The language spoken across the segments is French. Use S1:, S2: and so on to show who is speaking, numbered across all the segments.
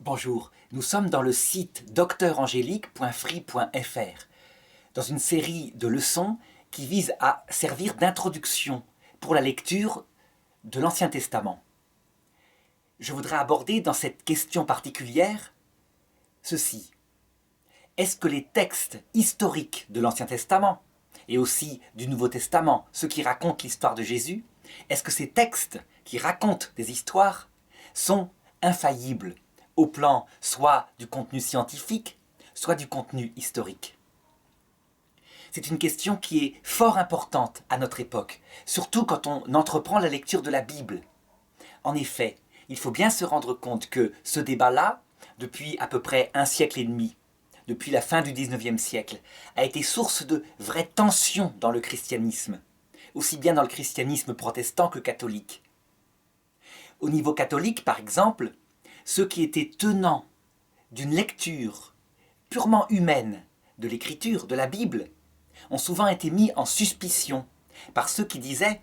S1: Bonjour, nous sommes dans le site docteurangélique.free.fr, dans une série de leçons qui visent à servir d'introduction pour la lecture de l'Ancien Testament. Je voudrais aborder dans cette question particulière ceci. Est-ce que les textes historiques de l'Ancien Testament et aussi du Nouveau Testament, ceux qui racontent l'histoire de Jésus, est-ce que ces textes qui racontent des histoires sont infaillibles au plan soit du contenu scientifique, soit du contenu historique? C'est une question qui est fort importante à notre époque, surtout quand on entreprend la lecture de la Bible. En effet, il faut bien se rendre compte que ce débat-là, depuis à peu près un siècle et demi, depuis la fin du XIXe siècle, a été source de vraies tensions dans le christianisme, aussi bien dans le christianisme protestant que catholique. Au niveau catholique, par exemple, ceux qui étaient tenants d'une lecture purement humaine de l'écriture, de la Bible, ont souvent été mis en suspicion par ceux qui disaient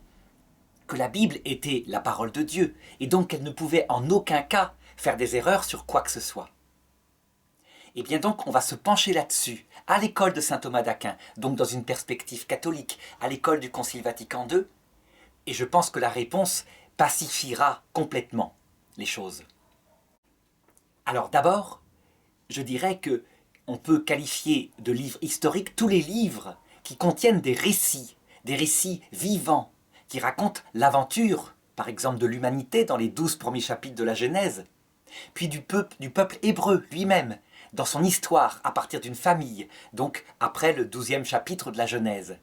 S1: que la Bible était la parole de Dieu et donc qu'elle ne pouvait en aucun cas faire des erreurs sur quoi que ce soit. Et bien donc on va se pencher là-dessus, à l'école de saint Thomas d'Aquin, donc dans une perspective catholique, à l'école du Concile Vatican II, et je pense que la réponse pacifiera complètement les choses. Alors d'abord, je dirais que on peut qualifier de livres historiques tous les livres qui contiennent des récits vivants, qui racontent l'aventure, par exemple de l'humanité dans les 12 premiers chapitres de la Genèse, puis du peuple hébreu lui-même, dans son histoire à partir d'une famille, donc après le 12e chapitre de la Genèse.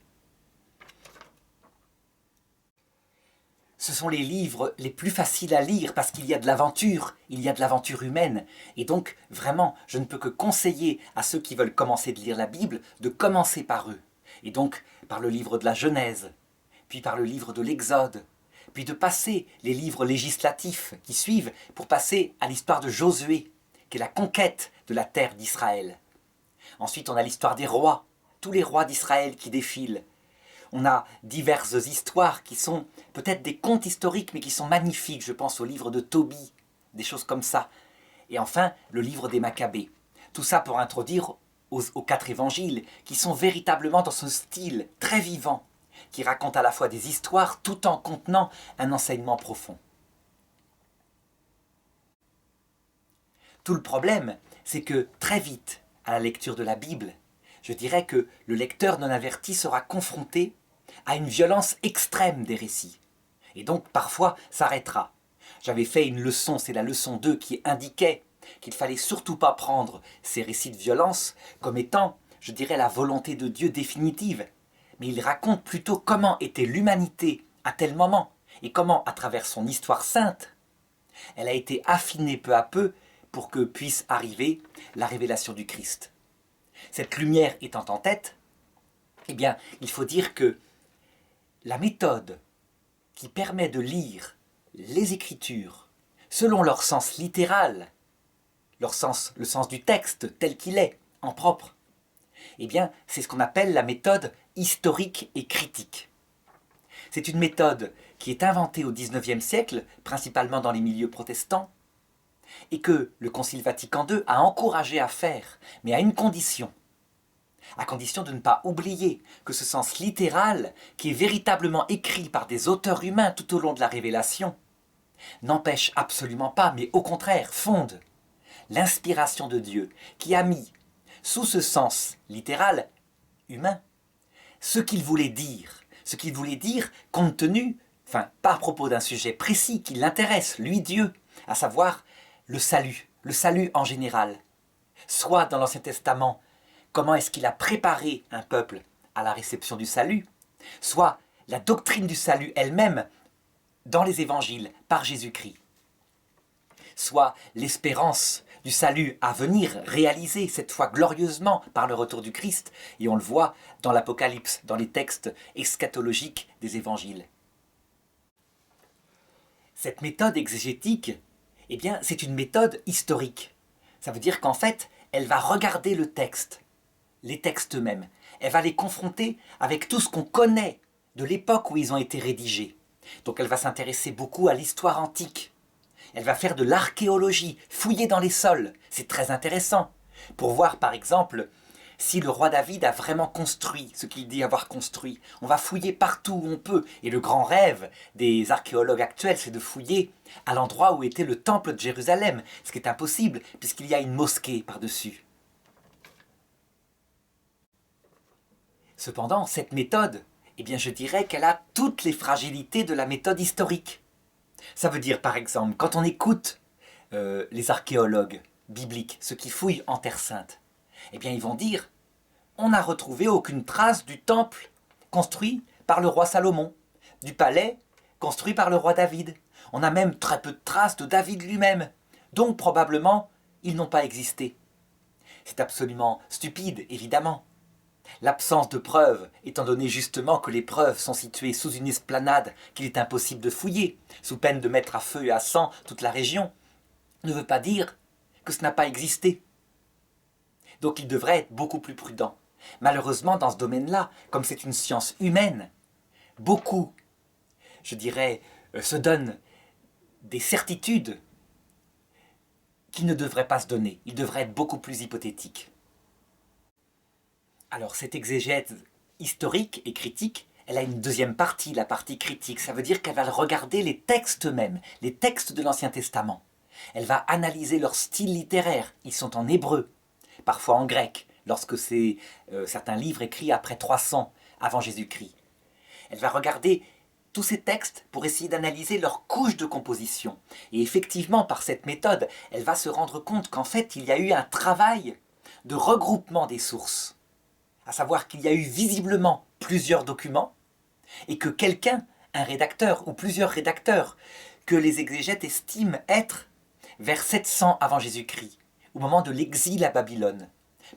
S1: Ce sont les livres les plus faciles à lire parce qu'il y a de l'aventure, il y a de l'aventure humaine. Et donc, vraiment, je ne peux que conseiller à ceux qui veulent commencer de lire la Bible de commencer par eux. Et donc, par le livre de la Genèse, puis par le livre de l'Exode, puis de passer les livres législatifs qui suivent pour passer à l'histoire de Josué, qui est la conquête de la terre d'Israël. Ensuite, on a l'histoire des rois, tous les rois d'Israël qui défilent. On a diverses histoires qui sont peut-être des contes historiques, mais qui sont magnifiques. Je pense au livre de Tobie, des choses comme ça. Et enfin, le livre des Maccabées. Tout ça pour introduire aux 4 évangiles, qui sont véritablement dans ce style très vivant, qui raconte à la fois des histoires tout en contenant un enseignement profond. Tout le problème, c'est que très vite, à la lecture de la Bible, je dirais que le lecteur non averti sera confronté à une violence extrême des récits. Et donc parfois s'arrêtera. J'avais fait une leçon, c'est la leçon 2, qui indiquait qu'il ne fallait surtout pas prendre ces récits de violence comme étant, je dirais, la volonté de Dieu définitive. Mais il raconte plutôt comment était l'humanité à tel moment et comment, à travers son histoire sainte, elle a été affinée peu à peu pour que puisse arriver la révélation du Christ. Cette lumière étant en tête, eh bien, il faut dire que la méthode qui permet de lire les Écritures selon leur sens littéral, le sens du texte tel qu'il est, en propre, eh bien, c'est ce qu'on appelle la méthode historique et critique. C'est une méthode qui est inventée au XIXe siècle, principalement dans les milieux protestants, et que le Concile Vatican II a encouragé à faire, mais à une condition. À condition de ne pas oublier que ce sens littéral, qui est véritablement écrit par des auteurs humains tout au long de la Révélation, n'empêche absolument pas, mais au contraire fonde l'inspiration de Dieu, qui a mis sous ce sens littéral, humain, ce qu'il voulait dire compte tenu, pas à propos d'un sujet précis qui l'intéresse, lui Dieu, à savoir le salut en général. Soit dans l'Ancien Testament, comment est-ce qu'il a préparé un peuple à la réception du salut, soit la doctrine du salut elle-même dans les évangiles par Jésus-Christ, soit l'espérance du salut à venir réalisé cette fois glorieusement par le retour du Christ, et on le voit dans l'Apocalypse, dans les textes eschatologiques des évangiles. Cette méthode exégétique, eh bien, c'est une méthode historique. Ça veut dire qu'en fait, elle va regarder le texte, les textes eux-mêmes. Elle va les confronter avec tout ce qu'on connaît de l'époque où ils ont été rédigés. Donc elle va s'intéresser beaucoup à l'histoire antique. Elle va faire de l'archéologie, fouiller dans les sols. C'est très intéressant. Pour voir par exemple si le roi David a vraiment construit ce qu'il dit avoir construit. On va fouiller partout où on peut. Et le grand rêve des archéologues actuels, c'est de fouiller à l'endroit où était le temple de Jérusalem, ce qui est impossible puisqu'il y a une mosquée par-dessus. Cependant, cette méthode, eh bien, je dirais qu'elle a toutes les fragilités de la méthode historique. Ça veut dire, par exemple, quand on écoute les archéologues bibliques, ceux qui fouillent en Terre Sainte, eh bien, ils vont dire on n'a retrouvé aucune trace du temple construit par le roi Salomon, du palais construit par le roi David. On a même très peu de traces de David lui-même. Donc, probablement, ils n'ont pas existé. C'est absolument stupide, évidemment. L'absence de preuves, étant donné justement que les preuves sont situées sous une esplanade qu'il est impossible de fouiller, sous peine de mettre à feu et à sang toute la région, ne veut pas dire que ce n'a pas existé. Donc il devrait être beaucoup plus prudent. Malheureusement, dans ce domaine-là, comme c'est une science humaine, beaucoup, je dirais, se donnent des certitudes qui ne devraient pas se donner. Ils devraient être beaucoup plus hypothétiques. Alors cette exégèse historique et critique, elle a une deuxième partie, la partie critique. Ça veut dire qu'elle va regarder les textes eux-mêmes, les textes de l'Ancien Testament. Elle va analyser leur style littéraire. Ils sont en hébreu, parfois en grec, lorsque c'est certains livres écrits après 300 avant Jésus-Christ. Elle va regarder tous ces textes pour essayer d'analyser leur couche de composition. Et effectivement, par cette méthode, elle va se rendre compte qu'en fait, il y a eu un travail de regroupement des sources. À savoir qu'il y a eu visiblement plusieurs documents et que quelqu'un, un rédacteur ou plusieurs rédacteurs, que les exégètes estiment être vers 700 avant Jésus-Christ, au moment de l'exil à Babylone.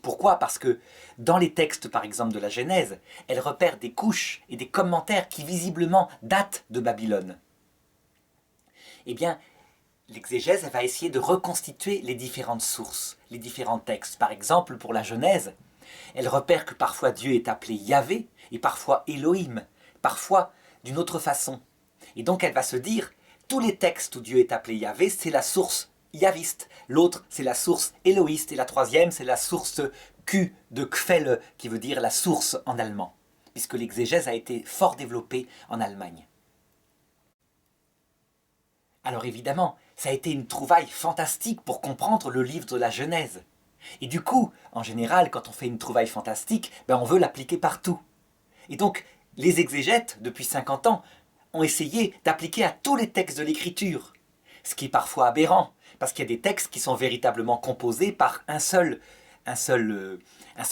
S1: Pourquoi ? Parce que dans les textes, par exemple, de la Genèse, elle repère des couches et des commentaires qui visiblement datent de Babylone. Eh bien, l'exégèse va essayer de reconstituer les différentes sources, les différents textes. Par exemple, pour la Genèse, elle repère que parfois Dieu est appelé Yahvé et parfois Elohim, parfois d'une autre façon. Et donc elle va se dire, tous les textes où Dieu est appelé Yahvé, c'est la source yaviste. L'autre, c'est la source élohiste. Et la troisième, c'est la source Q de Quelle, qui veut dire la source en allemand, puisque l'exégèse a été fort développée en Allemagne. Alors évidemment, ça a été une trouvaille fantastique pour comprendre le livre de la Genèse. Et du coup, en général, quand on fait une trouvaille fantastique, on veut l'appliquer partout. Et donc, les exégètes, depuis 50 ans, ont essayé d'appliquer à tous les textes de l'Écriture. Ce qui est parfois aberrant, parce qu'il y a des textes qui sont véritablement composés par un seul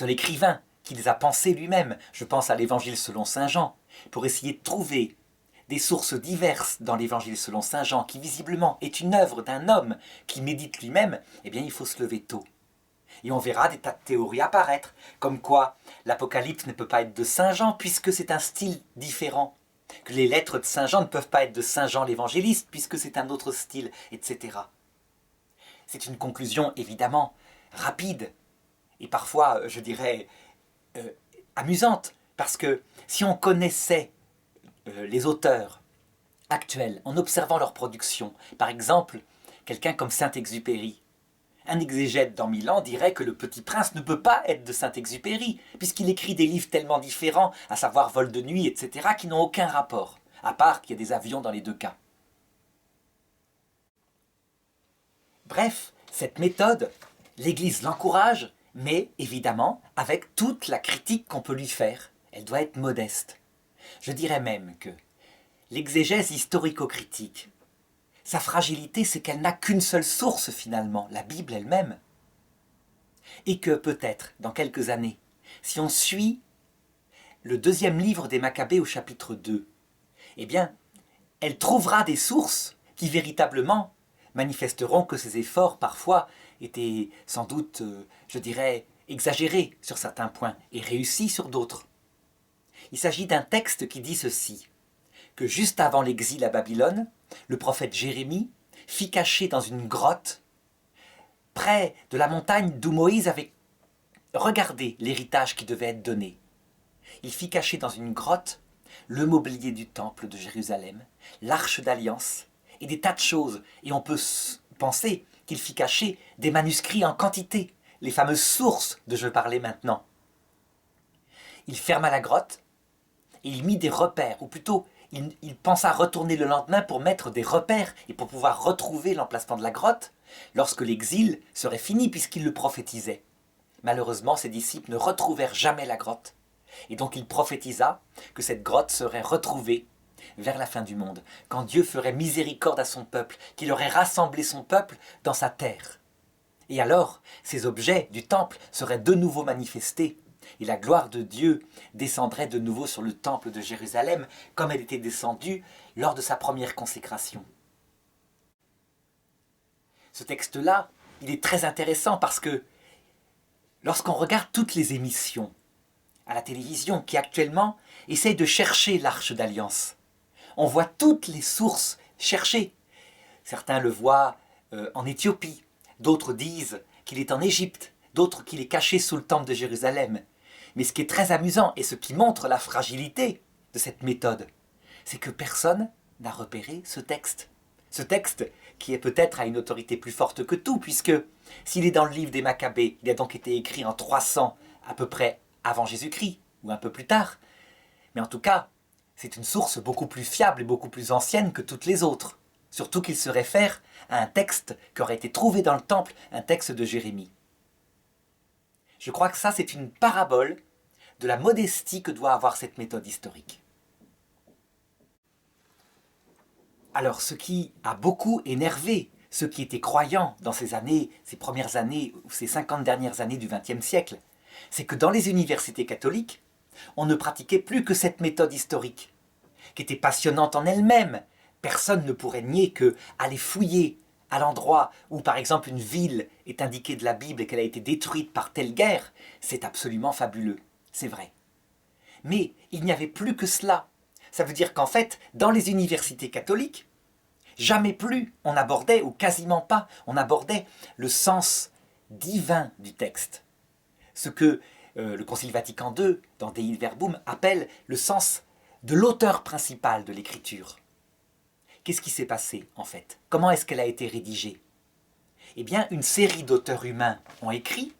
S1: écrivain, qui les a pensés lui-même. Je pense à l'Évangile selon saint Jean, pour essayer de trouver des sources diverses dans l'Évangile selon saint Jean, qui visiblement est une œuvre d'un homme qui médite lui-même, eh bien il faut se lever tôt. Et on verra des tas de théories apparaître, comme quoi l'Apocalypse ne peut pas être de Saint Jean puisque c'est un style différent, que les lettres de Saint Jean ne peuvent pas être de Saint Jean l'évangéliste puisque c'est un autre style, etc. C'est une conclusion évidemment rapide et parfois, je dirais, amusante, parce que si on connaissait les auteurs actuels en observant leur production, par exemple, quelqu'un comme Saint-Exupéry, un exégète dans 1000 ans dirait que le Petit Prince ne peut pas être de Saint-Exupéry, puisqu'il écrit des livres tellement différents, à savoir Vol de nuit, etc., qui n'ont aucun rapport, à part qu'il y a des avions dans les deux cas. Bref, cette méthode, l'Église l'encourage, mais évidemment avec toute la critique qu'on peut lui faire. Elle doit être modeste. Je dirais même que l'exégèse historico-critique, sa fragilité, c'est qu'elle n'a qu'une seule source finalement, la Bible elle-même. Et que peut-être, dans quelques années, si on suit le deuxième livre des Maccabées au chapitre 2, eh bien, elle trouvera des sources qui véritablement manifesteront que ces efforts parfois étaient sans doute, je dirais, exagérés sur certains points et réussis sur d'autres. Il s'agit d'un texte qui dit ceci, que juste avant l'exil à Babylone, le prophète Jérémie fit cacher dans une grotte, près de la montagne d'où Moïse avait regardé l'héritage qui devait être donné. Il fit cacher dans une grotte le mobilier du temple de Jérusalem, l'arche d'alliance et des tas de choses. Et on peut penser qu'il fit cacher des manuscrits en quantité, les fameuses sources de je parlais maintenant. Il ferma la grotte et il mit des repères, ou plutôt il pensa retourner le lendemain pour mettre des repères et pour pouvoir retrouver l'emplacement de la grotte lorsque l'exil serait fini puisqu'il le prophétisait. Malheureusement, ses disciples ne retrouvèrent jamais la grotte. Et donc il prophétisa que cette grotte serait retrouvée vers la fin du monde, quand Dieu ferait miséricorde à son peuple, qu'il aurait rassemblé son peuple dans sa terre. Et alors, ces objets du temple seraient de nouveau manifestés, et la gloire de Dieu descendrait de nouveau sur le temple de Jérusalem, comme elle était descendue lors de sa première consécration. Ce texte-là, il est très intéressant parce que lorsqu'on regarde toutes les émissions à la télévision qui actuellement essayent de chercher l'Arche d'Alliance, on voit toutes les sources cherchées. Certains le voient en Éthiopie, d'autres disent qu'il est en Égypte, d'autres qu'il est caché sous le temple de Jérusalem. Mais ce qui est très amusant et ce qui montre la fragilité de cette méthode, c'est que personne n'a repéré ce texte. Ce texte qui est peut-être à une autorité plus forte que tout, puisque s'il est dans le livre des Maccabées, il a donc été écrit en 300 à peu près avant Jésus-Christ, ou un peu plus tard. Mais en tout cas, c'est une source beaucoup plus fiable et beaucoup plus ancienne que toutes les autres. Surtout qu'il se réfère à un texte qui aurait été trouvé dans le temple, un texte de Jérémie. Je crois que ça, c'est une parabole de la modestie que doit avoir cette méthode historique. Alors, ce qui a beaucoup énervé ceux qui étaient croyants dans ces années, ces premières années, ou ces 50 dernières années du XXe siècle, c'est que dans les universités catholiques, on ne pratiquait plus que cette méthode historique, qui était passionnante en elle-même. Personne ne pourrait nier que aller fouiller à l'endroit où, par exemple, une ville est indiquée de la Bible et qu'elle a été détruite par telle guerre, c'est absolument fabuleux, c'est vrai. Mais il n'y avait plus que cela. Ça veut dire qu'en fait, dans les universités catholiques, jamais plus on abordait, ou quasiment pas, on abordait le sens divin du texte. Ce que le Concile Vatican II, dans Dei Verbum, appelle le sens de l'auteur principal de l'écriture. Qu'est-ce qui s'est passé, en fait? Comment est-ce qu'elle a été rédigée? Eh bien, une série d'auteurs humains ont écrit.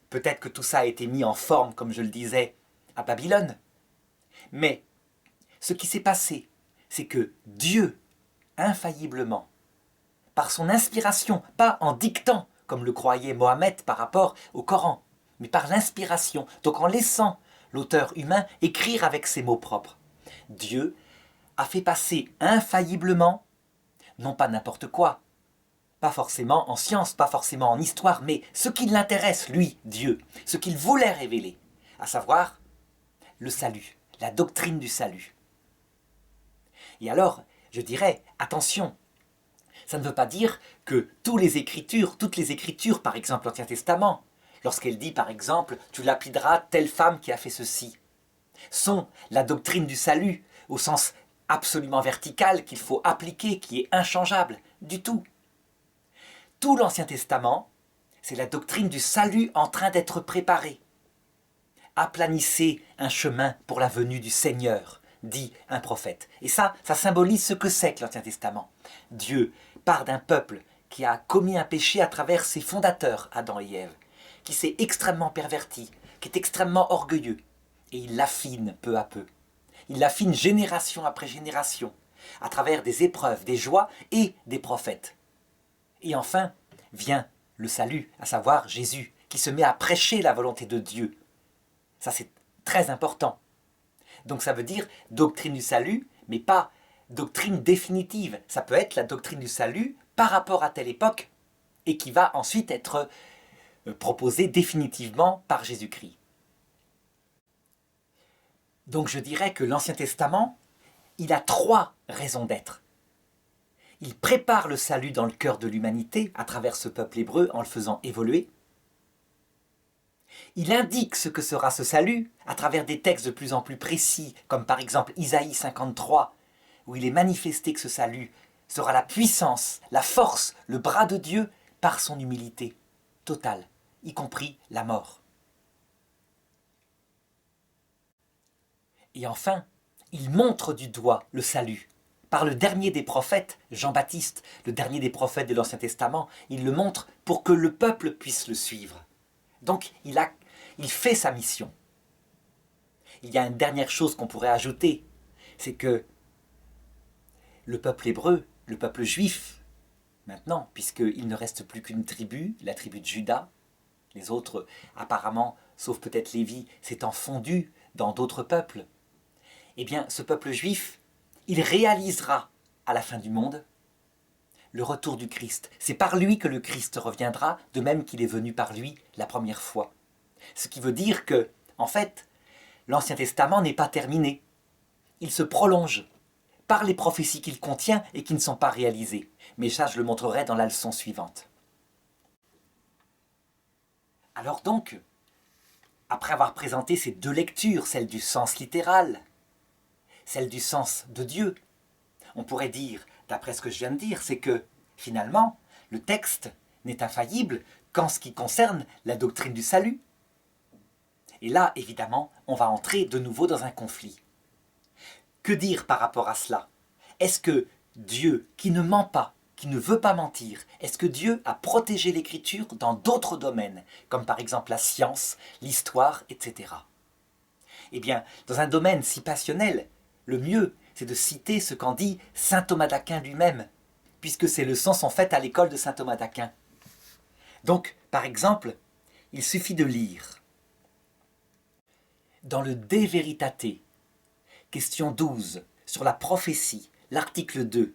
S1: Peut-être que tout ça a été mis en forme, comme je le disais, à Babylone. Mais ce qui s'est passé, c'est que Dieu, infailliblement, par son inspiration, pas en dictant, comme le croyait Mohammed par rapport au Coran, mais par l'inspiration, donc en laissant l'auteur humain écrire avec ses mots propres, Dieu a fait passer infailliblement, non pas n'importe quoi, pas forcément en science, pas forcément en histoire, mais ce qui l'intéresse, lui, Dieu, ce qu'il voulait révéler, à savoir le salut, la doctrine du salut. Et alors, je dirais, attention, ça ne veut pas dire que toutes les écritures, par exemple l'Ancien Testament, lorsqu'elle dit par exemple « tu lapideras telle femme qui a fait ceci », sont la doctrine du salut au sens absolument vertical qu'il faut appliquer, qui est inchangeable, du tout. Tout l'Ancien Testament, c'est la doctrine du salut en train d'être préparée. Aplanissez un chemin pour la venue du Seigneur, dit un prophète. Et ça symbolise ce que c'est que l'Ancien Testament. Dieu part d'un peuple qui a commis un péché à travers ses fondateurs, Adam et Ève, qui s'est extrêmement perverti, qui est extrêmement orgueilleux, et il l'affine peu à peu. Il l'affine génération après génération, à travers des épreuves, des joies et des prophètes. Et enfin, vient le salut, à savoir Jésus, qui se met à prêcher la volonté de Dieu. Ça, c'est très important. Donc ça veut dire doctrine du salut, mais pas doctrine définitive. Ça peut être la doctrine du salut par rapport à telle époque, et qui va ensuite être proposée définitivement par Jésus-Christ. Donc je dirais que l'Ancien Testament, il a 3 raisons d'être. Il prépare le salut dans le cœur de l'humanité à travers ce peuple hébreu en le faisant évoluer. Il indique ce que sera ce salut à travers des textes de plus en plus précis, comme par exemple Isaïe 53, où il est manifesté que ce salut sera la puissance, la force, le bras de Dieu par son humilité totale, y compris la mort. Et enfin, il montre du doigt le salut par le dernier des prophètes, Jean-Baptiste, le dernier des prophètes de l'Ancien Testament. Il le montre pour que le peuple puisse le suivre. Donc il fait sa mission. Il y a une dernière chose qu'on pourrait ajouter, c'est que le peuple hébreu, le peuple juif, maintenant, puisqu'il ne reste plus qu'une tribu, la tribu de Juda, les autres, apparemment, sauf peut-être Lévi, s'étant fondus dans d'autres peuples, eh bien, ce peuple juif, il réalisera à la fin du monde le retour du Christ. C'est par lui que le Christ reviendra, de même qu'il est venu par lui la première fois. Ce qui veut dire que, en fait, l'Ancien Testament n'est pas terminé. Il se prolonge par les prophéties qu'il contient et qui ne sont pas réalisées. Mais ça, je le montrerai dans la leçon suivante. Alors donc, après avoir présenté ces deux lectures, celle du sens littéral, celle du sens de Dieu, on pourrait dire, d'après ce que je viens de dire, c'est que, finalement, le texte n'est infaillible qu'en ce qui concerne la doctrine du salut. Et là, évidemment, on va entrer de nouveau dans un conflit. Que dire par rapport à cela? Est-ce que Dieu, qui ne ment pas, qui ne veut pas mentir, est-ce que Dieu a protégé l'écriture dans d'autres domaines, comme par exemple la science, l'histoire, etc. Eh bien, dans un domaine si passionnel, le mieux, c'est de citer ce qu'en dit saint Thomas d'Aquin lui-même, puisque ces leçons sont faites à l'école de saint Thomas d'Aquin. Donc, par exemple, il suffit de lire. Dans le De Veritate, question 12, sur la prophétie, l'article 2,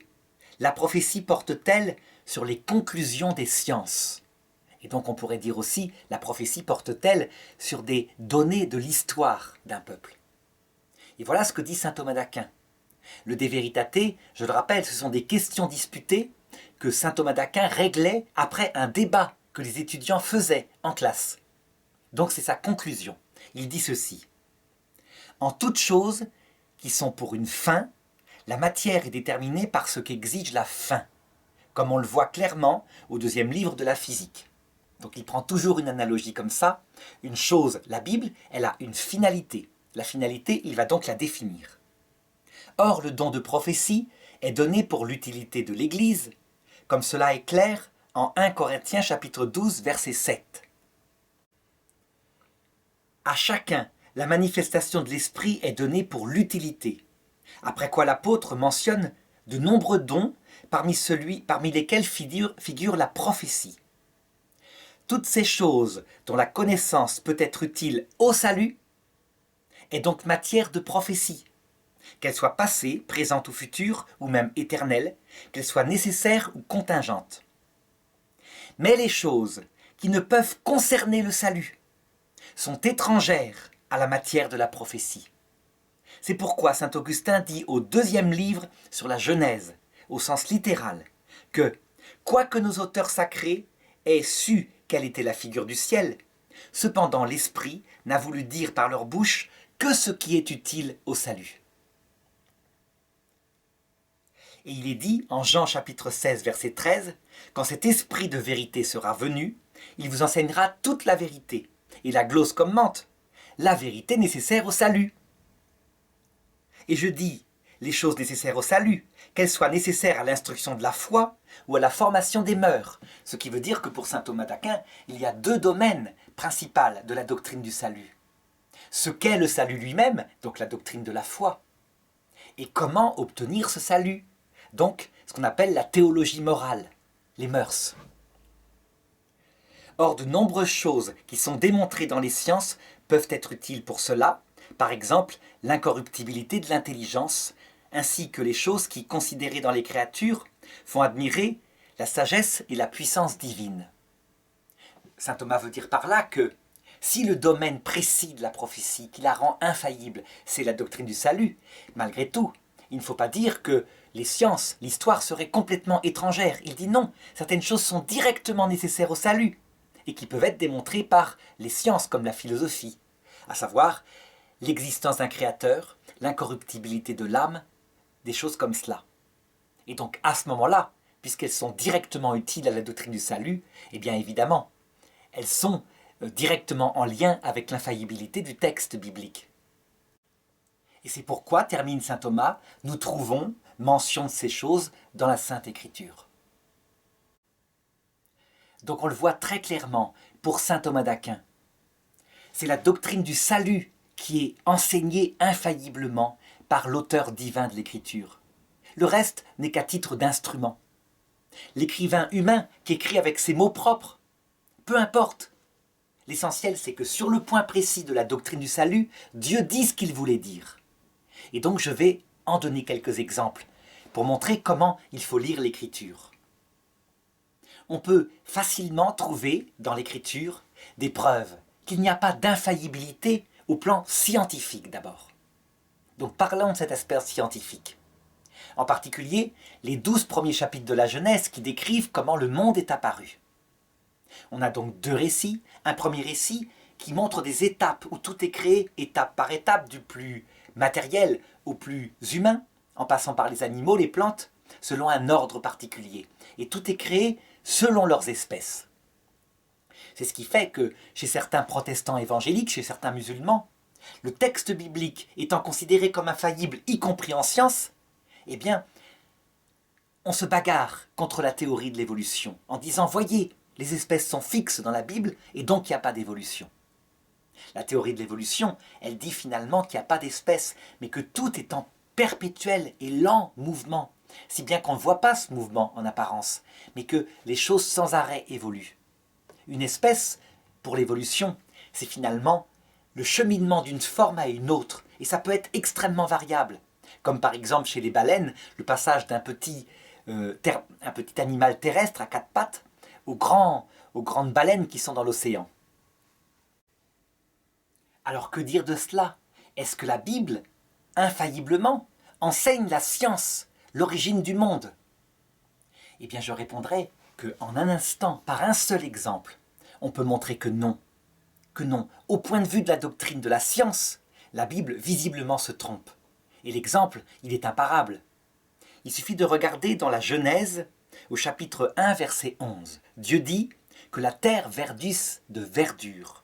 S1: la prophétie porte-t-elle sur les conclusions des sciences? Et donc on pourrait dire aussi, la prophétie porte-t-elle sur des données de l'histoire d'un peuple? Et voilà ce que dit saint Thomas d'Aquin. Le De Veritate, je le rappelle, ce sont des questions disputées que saint Thomas d'Aquin réglait après un débat que les étudiants faisaient en classe. Donc c'est sa conclusion. Il dit ceci. En toutes choses qui sont pour une fin, la matière est déterminée par ce qu'exige la fin, comme on le voit clairement au deuxième livre de la physique. Donc il prend toujours une analogie comme ça. Une chose, la Bible, elle a une finalité. La finalité, il va donc la définir. Or, le don de prophétie est donné pour l'utilité de l'Église, comme cela est clair en 1 Corinthiens chapitre 12, verset 7. À chacun, la manifestation de l'Esprit est donnée pour l'utilité. Après quoi l'apôtre mentionne de nombreux dons parmi lesquels figure la prophétie. Toutes ces choses dont la connaissance peut être utile au salut est donc matière de prophétie, qu'elle soit passée, présente ou future, ou même éternelle, qu'elle soit nécessaire ou contingente. Mais les choses qui ne peuvent concerner le salut sont étrangères à la matière de la prophétie. C'est pourquoi saint Augustin dit au deuxième livre sur la Genèse, au sens littéral, que, quoique nos auteurs sacrés aient su quelle était la figure du ciel, cependant l'Esprit n'a voulu dire par leur bouche que ce qui est utile au salut. Et il est dit en Jean chapitre 16, verset 13, « Quand cet esprit de vérité sera venu, il vous enseignera toute la vérité. » Et la glose commente, « La vérité nécessaire au salut. » Et je dis, les choses nécessaires au salut, qu'elles soient nécessaires à l'instruction de la foi ou à la formation des mœurs. Ce qui veut dire que pour saint Thomas d'Aquin, il y a deux domaines principaux de la doctrine du salut. Ce qu'est le salut lui-même, donc la doctrine de la foi, et comment obtenir ce salut, donc ce qu'on appelle la théologie morale, les mœurs. Or, de nombreuses choses qui sont démontrées dans les sciences peuvent être utiles pour cela, par exemple l'incorruptibilité de l'intelligence, ainsi que les choses qui, considérées dans les créatures, font admirer la sagesse et la puissance divine. Saint Thomas veut dire par là que si le domaine précis de la prophétie qui la rend infaillible, c'est la doctrine du salut, malgré tout, il ne faut pas dire que les sciences, l'histoire seraient complètement étrangères. Il dit non, certaines choses sont directement nécessaires au salut et qui peuvent être démontrées par les sciences comme la philosophie, à savoir l'existence d'un créateur, l'incorruptibilité de l'âme, des choses comme cela. Et donc à ce moment-là, puisqu'elles sont directement utiles à la doctrine du salut, eh bien évidemment, elles sont directement en lien avec l'infaillibilité du texte biblique. Et c'est pourquoi, termine saint Thomas, nous trouvons mention de ces choses dans la Sainte Écriture. Donc on le voit très clairement pour saint Thomas d'Aquin. C'est la doctrine du salut qui est enseignée infailliblement par l'auteur divin de l'Écriture. Le reste n'est qu'à titre d'instrument. L'écrivain humain qui écrit avec ses mots propres, peu importe. L'essentiel, c'est que sur le point précis de la doctrine du salut, Dieu dit ce qu'il voulait dire. Et donc je vais en donner quelques exemples pour montrer comment il faut lire l'Écriture. On peut facilement trouver dans l'Écriture des preuves qu'il n'y a pas d'infaillibilité au plan scientifique d'abord. Donc parlons de cet aspect scientifique. En particulier, les 12 premiers chapitres de la Genèse qui décrivent comment le monde est apparu. On a donc deux récits. Un premier récit qui montre des étapes où tout est créé étape par étape, du plus matériel au plus humain, en passant par les animaux, les plantes, selon un ordre particulier. Et tout est créé selon leurs espèces. C'est ce qui fait que chez certains protestants évangéliques, chez certains musulmans, le texte biblique étant considéré comme infaillible, y compris en science, eh bien, on se bagarre contre la théorie de l'évolution en disant « Voyez, les espèces sont fixes dans la Bible et donc il n'y a pas d'évolution. » La théorie de l'évolution, elle dit finalement qu'il n'y a pas d'espèces, mais que tout est en perpétuel et lent mouvement, si bien qu'on ne voit pas ce mouvement en apparence, mais que les choses sans arrêt évoluent. Une espèce, pour l'évolution, c'est finalement le cheminement d'une forme à une autre, et ça peut être extrêmement variable. Comme par exemple chez les baleines, le passage d'un petit animal terrestre à quatre pattes aux grandes baleines qui sont dans l'océan. Alors que dire de cela? Est-ce que la Bible, infailliblement, enseigne la science, l'origine du monde? Eh bien je répondrai qu'en un instant, par un seul exemple, on peut montrer que non. Que non. Au point de vue de la doctrine de la science, la Bible visiblement se trompe. Et l'exemple, il est imparable. Il suffit de regarder dans la Genèse, au chapitre 1, verset 11. Dieu dit que la terre verdisse de verdure,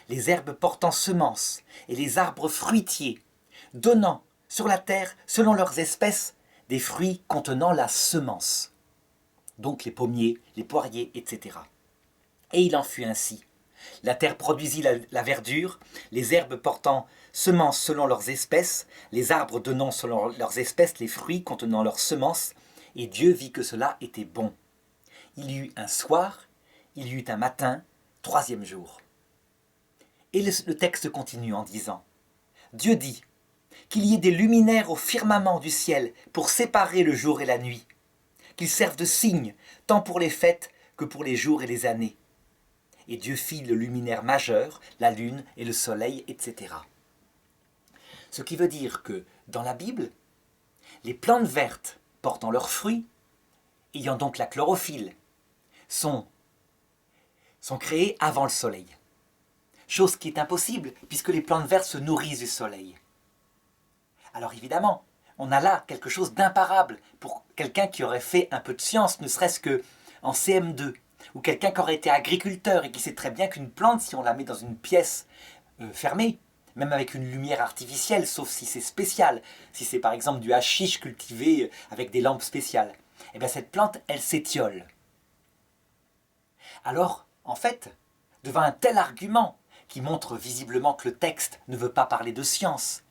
S1: les herbes portant semences et les arbres fruitiers, donnant sur la terre, selon leurs espèces, des fruits contenant la semence. Donc les pommiers, les poiriers, etc. Et il en fut ainsi. La terre produisit la verdure, les herbes portant semences selon leurs espèces, les arbres donnant selon leurs espèces les fruits contenant leurs semences, et Dieu vit que cela était bon. Il y eut un soir, il y eut un matin, troisième jour. Et le texte continue en disant « Dieu dit qu'il y ait des luminaires au firmament du ciel pour séparer le jour et la nuit, qu'ils servent de signe tant pour les fêtes que pour les jours et les années. Et Dieu fit le luminaire majeur, la lune et le soleil, etc. » Ce qui veut dire que, dans la Bible, les plantes vertes portant leurs fruits, ayant donc la chlorophylle, sont créées avant le soleil. Chose qui est impossible, puisque les plantes vertes se nourrissent du soleil. Alors évidemment, on a là quelque chose d'imparable pour quelqu'un qui aurait fait un peu de science, ne serait-ce qu'en CM2, ou quelqu'un qui aurait été agriculteur et qui sait très bien qu'une plante, si on la met dans une pièce fermée, même avec une lumière artificielle, sauf si c'est spécial, si c'est par exemple du hashish cultivé avec des lampes spéciales, et bien cette plante, elle s'étiole. Alors, en fait, devant un tel argument, qui montre visiblement que le texte ne veut pas parler de science,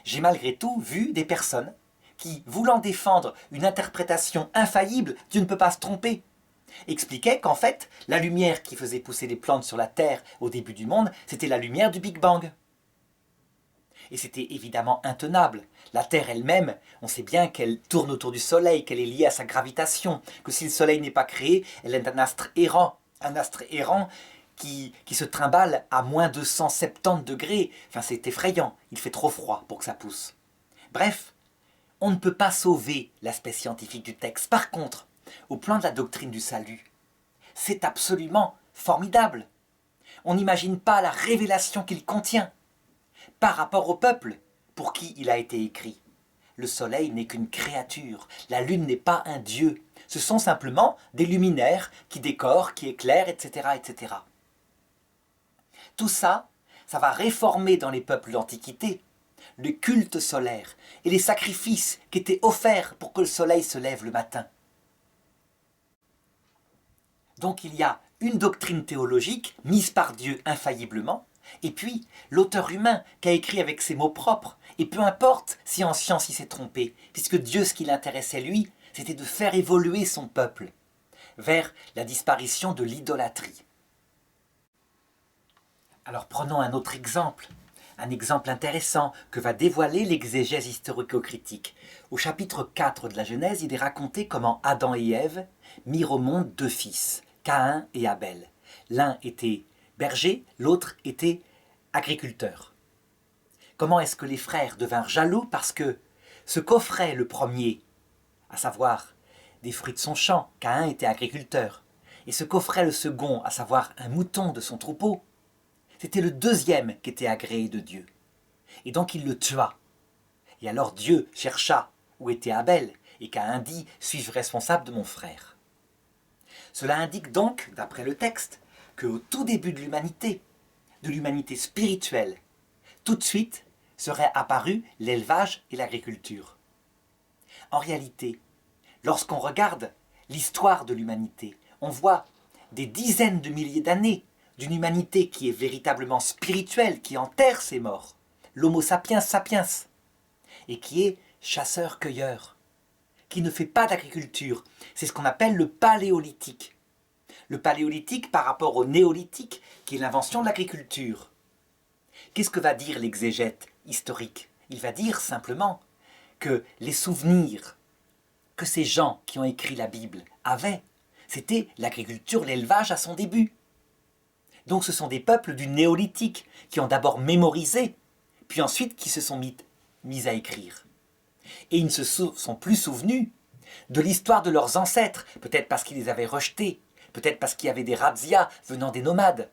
S1: j'ai malgré tout vu des personnes qui, voulant défendre une interprétation infaillible, Dieu ne peut pas se tromper, expliquaient qu'en fait, la lumière qui faisait pousser les plantes sur la Terre au début du monde, c'était la lumière du Big Bang. Et c'était évidemment intenable. La Terre elle-même, on sait bien qu'elle tourne autour du Soleil, qu'elle est liée à sa gravitation, que si le Soleil n'est pas créé, elle est un astre errant qui se trimballe à moins 270 degrés. Enfin, c'est effrayant, il fait trop froid pour que ça pousse. Bref, on ne peut pas sauver l'aspect scientifique du texte. Par contre, au plan de la doctrine du salut, c'est absolument formidable. On n'imagine pas la révélation qu'il contient par rapport au peuple pour qui il a été écrit. Le soleil n'est qu'une créature, la lune n'est pas un dieu. Ce sont simplement des luminaires qui décorent, qui éclairent, etc., etc. Tout ça, ça va réformer dans les peuples d'Antiquité le culte solaire et les sacrifices qui étaient offerts pour que le soleil se lève le matin. Donc il y a une doctrine théologique mise par Dieu infailliblement, et puis l'auteur humain qui a écrit avec ses mots propres, et peu importe si en science il s'est trompé, puisque Dieu, ce qui l'intéressait lui, c'était de faire évoluer son peuple vers la disparition de l'idolâtrie. Alors prenons un autre exemple, un exemple intéressant que va dévoiler l'exégèse historico-critique. Au chapitre 4 de la Genèse, il est raconté comment Adam et Ève mirent au monde deux fils, Caïn et Abel. L'un était berger, l'autre était agriculteur. Comment est-ce que les frères devinrent jaloux? Parce que ce qu'offrait le premier, à savoir des fruits de son champ, Caïn était agriculteur, et ce qu'offrait le second, à savoir un mouton de son troupeau, c'était le deuxième qui était agréé de Dieu. Et donc il le tua. Et alors Dieu chercha où était Abel, et Caïn dit « Suis-je responsable de mon frère ?» Cela indique donc, d'après le texte, qu'au tout début de l'humanité spirituelle, tout de suite seraient apparus l'élevage et l'agriculture. En réalité, lorsqu'on regarde l'histoire de l'humanité, on voit des dizaines de milliers d'années d'une humanité qui est véritablement spirituelle, qui enterre ses morts, l'homo sapiens sapiens, et qui est chasseur-cueilleur, qui ne fait pas d'agriculture. C'est ce qu'on appelle le paléolithique. Le paléolithique par rapport au néolithique, qui est l'invention de l'agriculture. Qu'est-ce que va dire l'exégète historique? Il va dire simplement que les souvenirs que ces gens qui ont écrit la Bible avaient, c'était l'agriculture, l'élevage à son début. Donc ce sont des peuples du néolithique qui ont d'abord mémorisé, puis ensuite qui se sont mis à écrire. Et ils ne se sont plus souvenus de l'histoire de leurs ancêtres, peut-être parce qu'ils les avaient rejetés, peut-être parce qu'il y avait des razzias venant des nomades,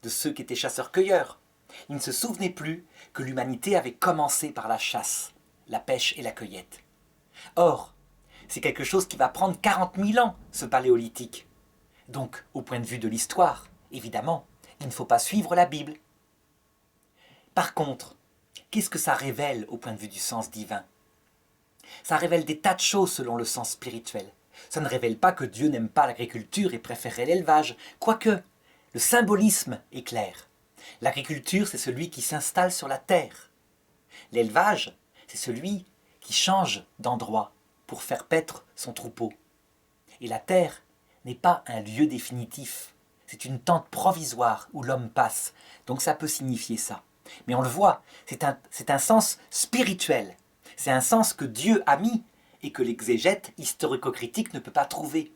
S1: de ceux qui étaient chasseurs-cueilleurs. Ils ne se souvenaient plus que l'humanité avait commencé par la chasse, la pêche et la cueillette. Or, c'est quelque chose qui va prendre 40 000 ans, ce paléolithique. Donc, au point de vue de l'histoire, évidemment, il ne faut pas suivre la Bible. Par contre, qu'est-ce que ça révèle au point de vue du sens divin? Ça révèle des tas de choses selon le sens spirituel. Ça ne révèle pas que Dieu n'aime pas l'agriculture et préférait l'élevage, quoique le symbolisme est clair. L'agriculture, c'est celui qui s'installe sur la terre. L'élevage, c'est celui qui change d'endroit pour faire paître son troupeau. Et la terre n'est pas un lieu définitif. C'est une tente provisoire où l'homme passe. Donc ça peut signifier ça. Mais on le voit, c'est un sens spirituel. C'est un sens que Dieu a mis et que l'exégète historico-critique ne peut pas trouver.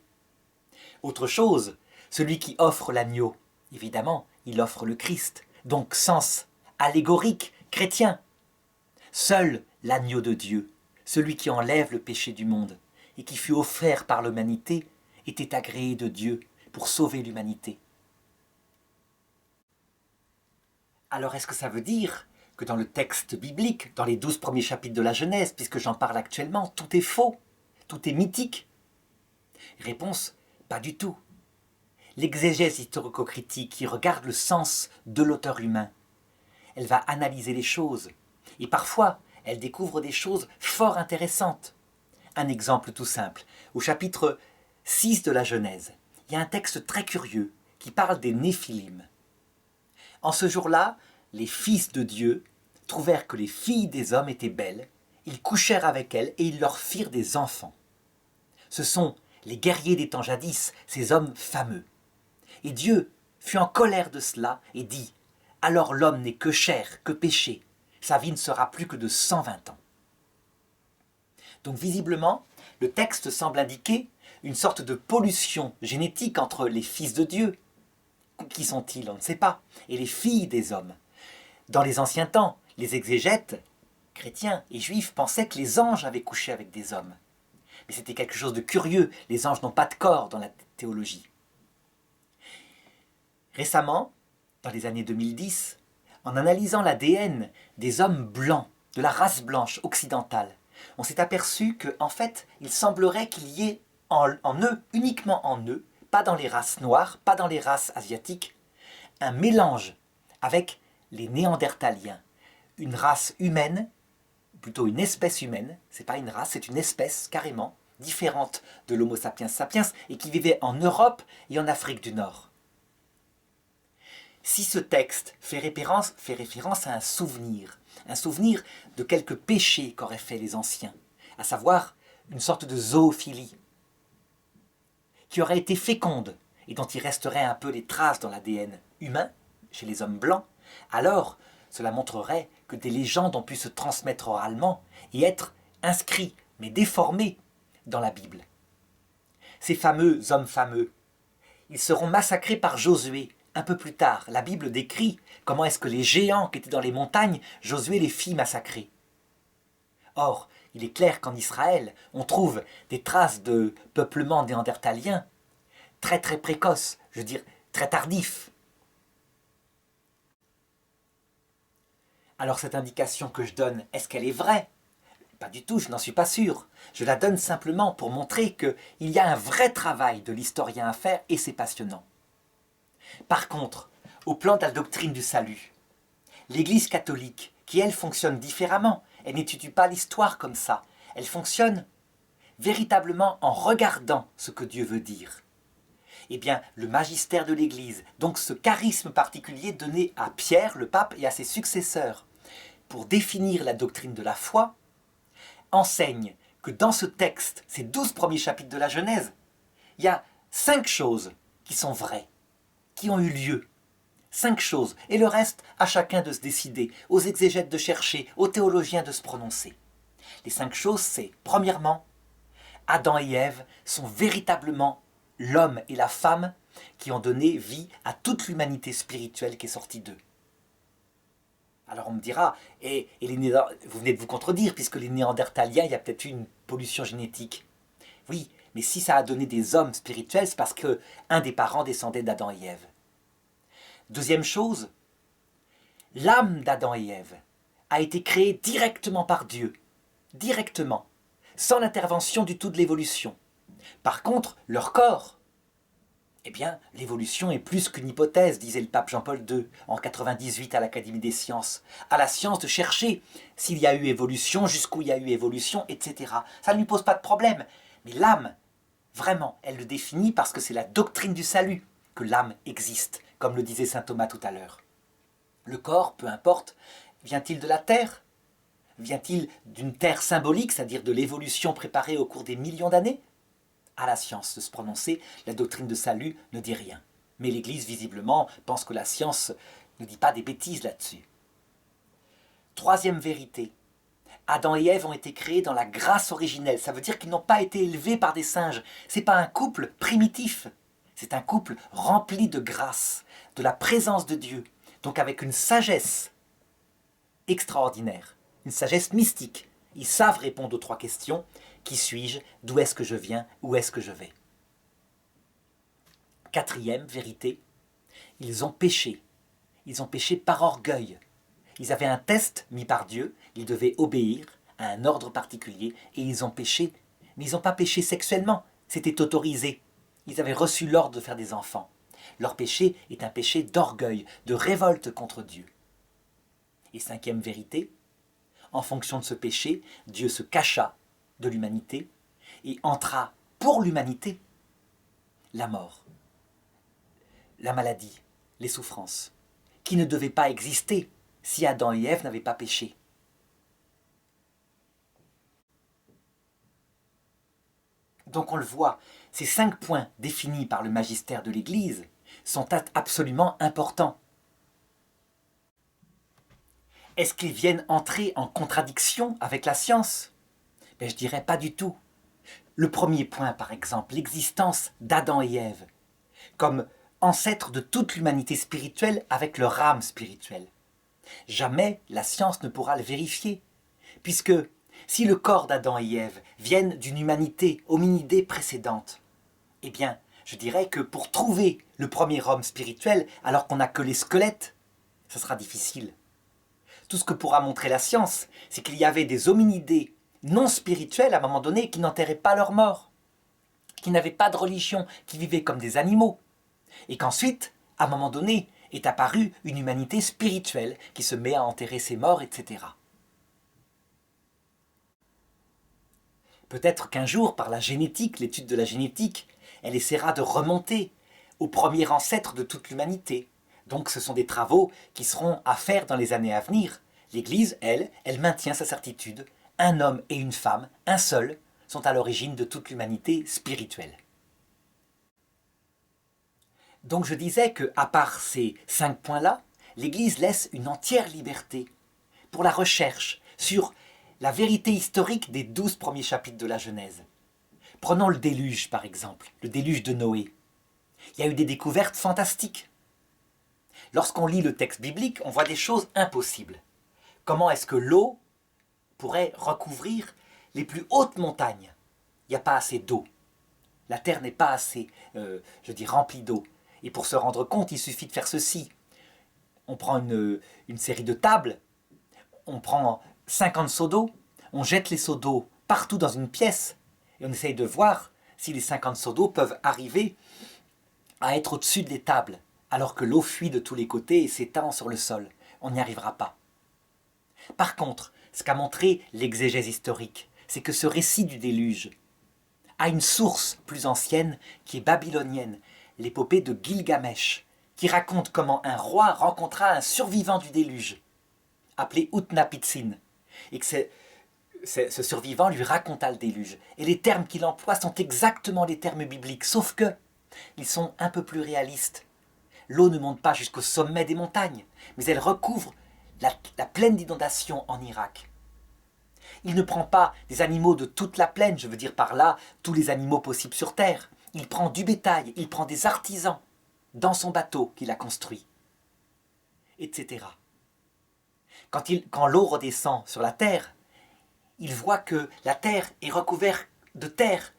S1: Autre chose, celui qui offre l'agneau, évidemment, il offre le Christ. Donc sens allégorique, chrétien. Seul l'agneau de Dieu, celui qui enlève le péché du monde et qui fut offert par l'humanité, était agréé de Dieu pour sauver l'humanité. Alors est-ce que ça veut dire que dans le texte biblique, dans les 12 premiers chapitres de la Genèse, puisque j'en parle actuellement, tout est faux, tout est mythique? Réponse, pas du tout. L'exégèse historico-critique qui regarde le sens de l'auteur humain, elle va analyser les choses, et parfois elle découvre des choses fort intéressantes. Un exemple tout simple, au chapitre 6 de la Genèse, il y a un texte très curieux qui parle des Néphilim. En ce jour-là, les fils de Dieu trouvèrent que les filles des hommes étaient belles, ils couchèrent avec elles et ils leur firent des enfants. Ce sont les guerriers des temps jadis, ces hommes fameux. Et Dieu fut en colère de cela et dit « Alors l'homme n'est que chair, que péché, sa vie ne sera plus que de 120 ans. » Donc visiblement, le texte semble indiquer une sorte de pollution génétique entre les fils de Dieu, qui sont-ils, on ne sait pas, et les filles des hommes. Dans les anciens temps, les exégètes, chrétiens et juifs, pensaient que les anges avaient couché avec des hommes. Mais c'était quelque chose de curieux, les anges n'ont pas de corps dans la théologie. Récemment, dans les années 2010, en analysant l'ADN des hommes blancs, de la race blanche occidentale, on s'est aperçu qu'en fait, il semblerait qu'il y ait en eux, uniquement en eux, pas dans les races noires, pas dans les races asiatiques, un mélange avec les Néandertaliens, une race humaine, plutôt une espèce humaine, c'est pas une race, c'est une espèce carrément, différente de l'Homo sapiens sapiens, et qui vivait en Europe et en Afrique du Nord. Si ce texte fait référence à un souvenir de quelques péchés qu'auraient fait les anciens, à savoir une sorte de zoophilie, qui aurait été féconde et dont il resterait un peu les traces dans l'ADN humain, chez les hommes blancs, alors cela montrerait que des légendes ont pu se transmettre oralement et être inscrits, mais déformés, dans la Bible. Ces fameux hommes fameux, ils seront massacrés par Josué. Un peu plus tard, la Bible décrit comment est-ce que les géants qui étaient dans les montagnes, Josué les fit massacrer. Or, il est clair qu'en Israël, on trouve des traces de peuplement néandertalien très très précoces, je veux dire très tardifs. Alors cette indication que je donne, est-ce qu'elle est vraie? Pas du tout, je n'en suis pas sûr. Je la donne simplement pour montrer qu'il y a un vrai travail de l'historien à faire et c'est passionnant. Par contre, au plan de la doctrine du salut, l'Église catholique, qui elle fonctionne différemment, elle n'étudie pas l'histoire comme ça, elle fonctionne véritablement en regardant ce que Dieu veut dire. Eh bien, le magistère de l'Église, donc ce charisme particulier donné à Pierre, le pape, et à ses successeurs, pour définir la doctrine de la foi, enseigne que dans ce texte, ces 12 premiers chapitres de la Genèse, il y a 5 choses qui sont vraies, qui ont eu lieu. 5 choses, et le reste, à chacun de se décider, aux exégètes de chercher, aux théologiens de se prononcer. Les 5 choses, c'est, premièrement, Adam et Ève sont véritablement l'homme et la femme qui ont donné vie à toute l'humanité spirituelle qui est sortie d'eux. Alors on me dira, vous venez de vous contredire, puisque les Néandertaliens, il y a peut-être eu une pollution génétique. Oui, mais si ça a donné des hommes spirituels, c'est parce qu'un des parents descendait d'Adam et Ève. Deuxième chose, l'âme d'Adam et Ève a été créée directement par Dieu, directement, sans l'intervention du tout de l'évolution. Par contre, leur corps, eh bien, l'évolution est plus qu'une hypothèse, disait le pape Jean-Paul II en 98 à l'Académie des sciences. À la science de chercher s'il y a eu évolution, jusqu'où il y a eu évolution, etc. Ça ne lui pose pas de problème. Mais l'âme, vraiment, elle le définit parce que c'est la doctrine du salut que l'âme existe, comme le disait saint Thomas tout à l'heure. Le corps, peu importe, vient-il de la terre? Vient-il d'une terre symbolique, c'est-à-dire de l'évolution préparée au cours des millions d'années? À la science de se prononcer, la doctrine de salut ne dit rien. Mais l'Église, visiblement, pense que la science ne dit pas des bêtises là-dessus. Troisième vérité, Adam et Ève ont été créés dans la grâce originelle. Ça veut dire qu'ils n'ont pas été élevés par des singes. Ce n'est pas un couple primitif. C'est un couple rempli de grâce, de la présence de Dieu. Donc avec une sagesse extraordinaire, une sagesse mystique. Ils savent répondre aux 3 questions. Qui suis-je? D'où est-ce que je viens? Où est-ce que je vais? Quatrième vérité, ils ont péché. Ils ont péché par orgueil. Ils avaient un test mis par Dieu, ils devaient obéir à un ordre particulier et ils ont péché. Mais ils n'ont pas péché sexuellement, c'était autorisé. Ils avaient reçu l'ordre de faire des enfants. Leur péché est un péché d'orgueil, de révolte contre Dieu. Et cinquième vérité, en fonction de ce péché, Dieu se cacha de l'humanité et entra pour l'humanité la mort, la maladie, les souffrances, qui ne devaient pas exister si Adam et Ève n'avaient pas péché. Donc on le voit, ces 5 points définis par le magistère de l'Église sont absolument importants. Est-ce qu'ils viennent entrer en contradiction avec la science? Je dirais pas du tout. Le premier point, par exemple, l'existence d'Adam et Ève, comme ancêtres de toute l'humanité spirituelle avec leur âme spirituelle. Jamais la science ne pourra le vérifier, puisque si le corps d'Adam et Ève viennent d'une humanité hominidée précédente, eh bien, je dirais que pour trouver le premier homme spirituel, alors qu'on n'a que les squelettes, ce sera difficile. Tout ce que pourra montrer la science, c'est qu'il y avait des hominidés non spirituels à un moment donné qui n'enterraient pas leurs morts, qui n'avaient pas de religion, qui vivaient comme des animaux, et qu'ensuite, à un moment donné, est apparue une humanité spirituelle qui se met à enterrer ses morts, etc. Peut-être qu'un jour, par la génétique, l'étude de la génétique, elle essaiera de remonter au premier ancêtre de toute l'humanité. Donc ce sont des travaux qui seront à faire dans les années à venir. L'Église, elle maintient sa certitude. Un homme et une femme, un seul, sont à l'origine de toute l'humanité spirituelle. Donc je disais qu'à part ces 5 points-là, l'Église laisse une entière liberté pour la recherche sur la vérité historique des 12 premiers chapitres de la Genèse. Prenons le déluge par exemple, le déluge de Noé. Il y a eu des découvertes fantastiques. Lorsqu'on lit le texte biblique, on voit des choses impossibles. Comment est-ce que l'eau pourrait recouvrir les plus hautes montagnes? Il n'y a pas assez d'eau. La terre n'est pas assez, remplie d'eau. Et pour se rendre compte, il suffit de faire ceci. On prend une série de tables, on prend 50 seaux d'eau, on jette les seaux d'eau partout dans une pièce, et on essaye de voir si les 50 seaux d'eau peuvent arriver à être au-dessus des tables, alors que l'eau fuit de tous les côtés et s'étend sur le sol. On n'y arrivera pas. Par contre, ce qu'a montré l'exégèse historique, c'est que ce récit du déluge a une source plus ancienne qui est babylonienne, l'épopée de Gilgamesh, qui raconte comment un roi rencontra un survivant du déluge, appelé Utnapishtim, et que ce survivant lui raconta le déluge. Et les termes qu'il emploie sont exactement les termes bibliques, sauf que ils sont un peu plus réalistes. L'eau ne monte pas jusqu'au sommet des montagnes, mais elle recouvre la plaine d'inondation en Irak. Il ne prend pas des animaux de toute la plaine, je veux dire par là tous les animaux possibles sur Terre. Il prend du bétail, il prend des artisans dans son bateau qu'il a construit, etc. Quand l'eau redescend sur la terre, il voit que la terre est recouverte de terre,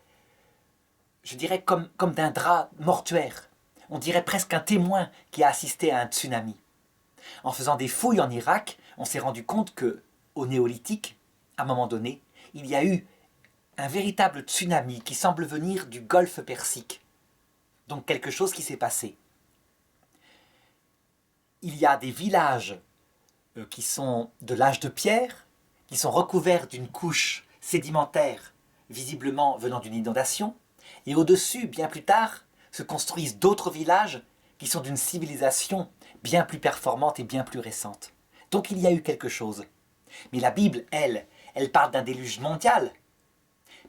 S1: je dirais comme d'un drap mortuaire. On dirait presque un témoin qui a assisté à un tsunami. En faisant des fouilles en Irak, on s'est rendu compte qu'au néolithique, à un moment donné, il y a eu un véritable tsunami qui semble venir du golfe Persique. Donc quelque chose qui s'est passé. Il y a des villages qui sont de l'âge de pierre, qui sont recouverts d'une couche sédimentaire, visiblement venant d'une inondation, et au-dessus, bien plus tard, se construisent d'autres villages qui sont d'une civilisation bien plus performante et bien plus récente. Donc il y a eu quelque chose. Mais la Bible, elle parle d'un déluge mondial,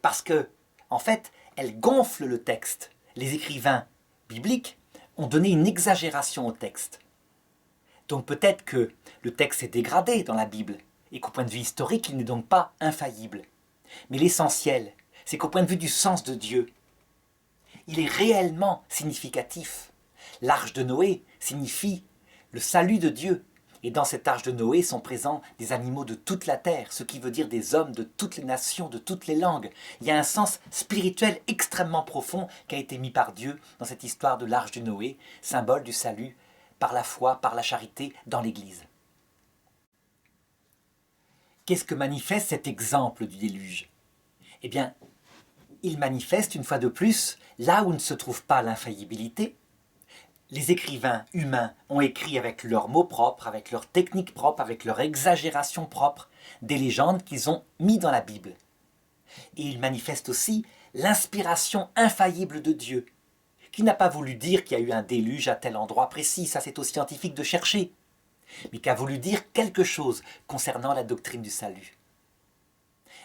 S1: parce que, en fait, elle gonfle le texte. Les écrivains bibliques ont donné une exagération au texte. Donc peut-être que le texte est dégradé dans la Bible, et qu'au point de vue historique, il n'est donc pas infaillible. Mais l'essentiel, c'est qu'au point de vue du sens de Dieu, il est réellement significatif. L'arche de Noé signifie le salut de Dieu. Et dans cette arche de Noé sont présents des animaux de toute la terre, ce qui veut dire des hommes de toutes les nations, de toutes les langues. Il y a un sens spirituel extrêmement profond qui a été mis par Dieu dans cette histoire de l'arche de Noé, symbole du salut par la foi, par la charité dans l'Église. Qu'est-ce que manifeste cet exemple du déluge? Eh bien, il manifeste une fois de plus là où ne se trouve pas l'infaillibilité. Les écrivains humains ont écrit avec leurs mots propres, avec leurs techniques propres, avec leur exagération propre, des légendes qu'ils ont mis dans la Bible. Et ils manifestent aussi l'inspiration infaillible de Dieu, qui n'a pas voulu dire qu'il y a eu un déluge à tel endroit précis, ça c'est aux scientifiques de chercher, mais qui a voulu dire quelque chose concernant la doctrine du salut.